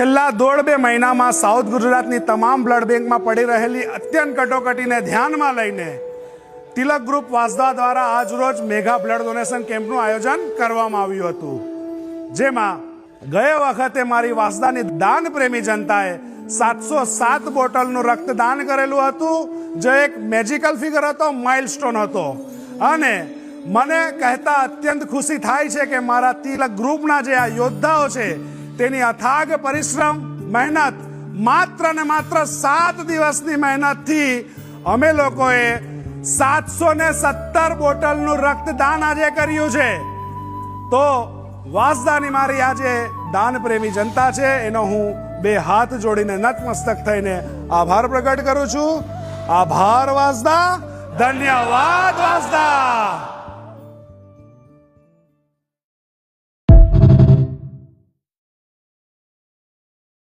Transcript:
છેલ્લા 1.5-2 મહિનામાં સાઉથ ગુજરાતની તમામ બ્લડ બેંકમાં પડી રહેલી અત્યંત કટોકટીને ધ્યાનમાં લઈને તિલક ગ્રુપ વાંસદા દ્વારા આજરોજ મેગા બ્લડ ડોનેશન કેમ્પનું આયોજન કરવામાં આવ્યું હતું, જેમાં ગયા વખતે મારી વાંસદાની દાન પ્રેમી જનતાએ 707 બોટલનું રક્તદાન કરેલું હતું, જે એક મેજિકલ ફિગર હતો, માઇલસ્ટોન હતો. અને મને કહેતા અત્યંત ખુશી થાય છે કે મારા તિલક ગ્રુપના જે આ યોદ્ધાઓ છે તેની અથાગ પરિશ્રમ, મહેનત, માત્ર ને માત્ર 7 દિવસની મહેનતથી અમે લોકોએ 717 બોટલનું રક્તદાન આજે કર્યું છે. તો વાંસદાની મારી આજે દાન પ્રેમી જનતા છે એનો હું 2 હાથ જોડીને નતમસ્તક થઈને આભાર પ્રગટ કરું છું. આભાર વાંસદા, ધન્યવાદ વાંસદા.